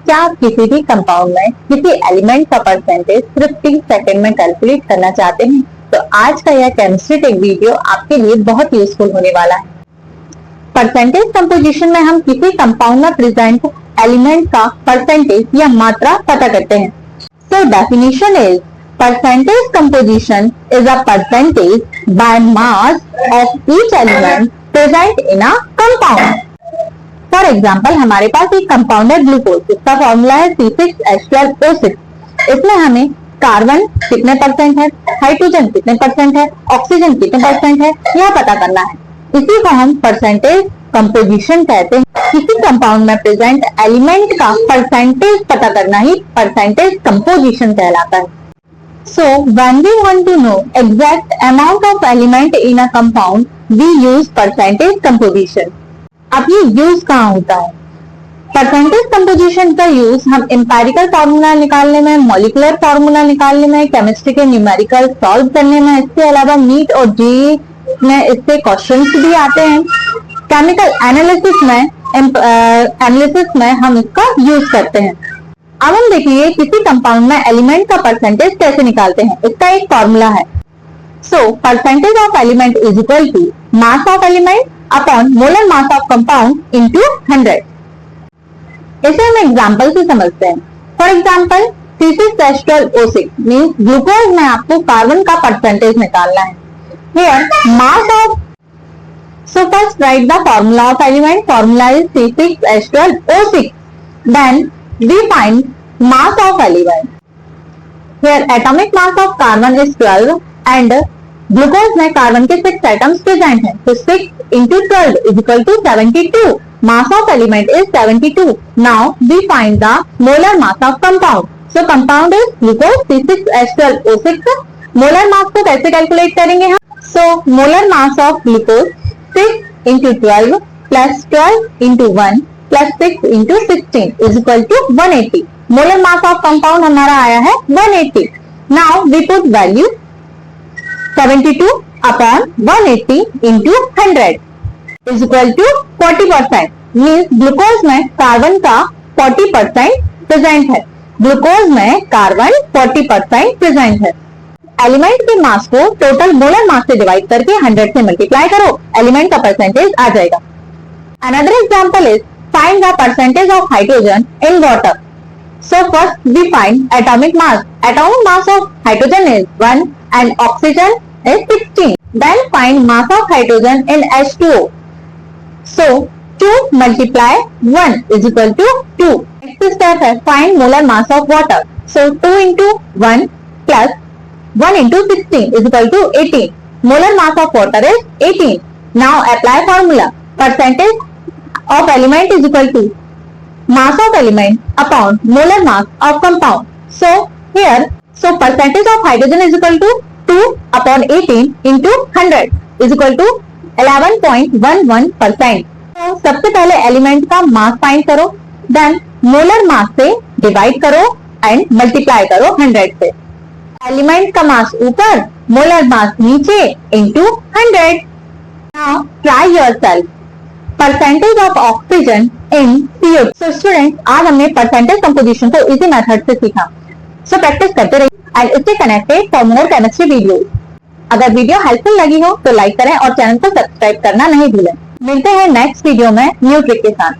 क्या आप किसी भी कंपाउंड में किसी एलिमेंट का परसेंटेज सिर्फ 30 सेकंड में कैलकुलेट करना चाहते हैं तो आज का यह केमिस्ट्री टेक वीडियो आपके लिए बहुत यूजफुल होने वाला है। परसेंटेज कंपोजिशन में हम किसी कंपाउंड में प्रेजेंट एलिमेंट का परसेंटेज या मात्रा पता करते हैं। So definition is percentage composition is a percentage by mass of each element present in a compound. For example, हमारे पास एक कंपाउंड है ग्लूकोज, इसका फॉर्मूला है C6H12O6। इसमें हमें कार्बन कितने परसेंट है, हाइड्रोजन कितने परसेंट है, ऑक्सीजन कितने परसेंट है, यह पता करना है। इसी को हम परसेंटेज कंपोजिशन कहते हैं। किसी कंपाउंड में प्रेजेंट एलिमेंट का परसेंटेज पता करना ही परसेंटेज कंपोजिशन कहलाता है। So when we want to know exact amount of element in a compound, we use percentage composition. अब ये यूज कहाँ होता है? परसेंटेज कंपोजिशन का यूज हम एम्पेरिकल फार्मूला निकालने में, मॉलिक्यूलर फार्मूला निकालने में, केमिस्ट्री के न्यूमेरिकल सॉल्व करने में, इसके अलावा नीट और जेईई में इससे क्वेश्चंस भी आते हैं। केमिकल एनालिसिस में हम इसका यूज करते हैं। अब हम देखेंगे किसी कंपाउंड में एलिमेंट का परसेंटेज कैसे निकालते हैं। इसका एक फॉर्मूला है। So percentage of element is equal to mass of element upon molar mass of compound into 100। इसे हम एग्जांपल से समझते हैं। For example C6H12O6 means glucose में आपको कार्बन का परसेंटेज निकालना है। Here mass of, so first write the formula of element. Formula is C6H12O6। Then we find mass of element. Here atomic mass of carbon is 12 and glucose में carbon के 6 atoms present हैं, तो 6 into 12 is equal to 72. Mass of element is 72. Now we find the molar mass of compound. So compound is glucose C6H12O6. molar mass को कैसे calculate करेंगे हम? So molar mass of glucose 6 into 12 plus 12 into 1 plus 6 into 16 is equal to 180. Molar mass of compound हमारा आया है 180. Now we put value 72 upon 180 into 100 is equal to 40%. Means glucose में carbon का 40% present है। Glucose में carbon 40% present है। Element के मास को टोटल मोलर मास से डिवाइड करके 100 से मल्टीप्लाई करो, एलिमेंट का परसेंटेज आ जाएगा। Another example is find the percentage of hydrogen in water. So first we find atomic mass. Atomic mass of hydrogen is 1 and oxygen is 16. Then find mass of hydrogen in H2O. So 2 multiply 1 is equal to 2. Next step है find molar mass of water. So 2 into 1 plus 1 into 16 is equal to 18. Molar mass of water is 18. Now apply formula. Percentage of element is equal to mass of element upon molar mass of compound. So here, so percentage of hydrogen is equal to 2 upon 18 into 100 is equal to 11.11%. तो सबसे पहले element का mass find करो, then molar mass से divide करो and multiply करो 100 से। Element का मास ऊपर, मोलर मास नीचे into 100। Now try yourself. Percentage of oxygen in CO2। So student, आज हमने परसेंटेज कंपोजिशन को इजी मेथड से सीखा। सो प्रैक्टिस करते रहिए and stay connected for more chemistry videos. अगर वीडियो हेल्पफुल लगी हो तो लाइक करें और चैनल को सब्सक्राइब करना नहीं भूलें। मिलते हैं नेक्स्ट वीडियो में न्यू ट्रिक के साथ।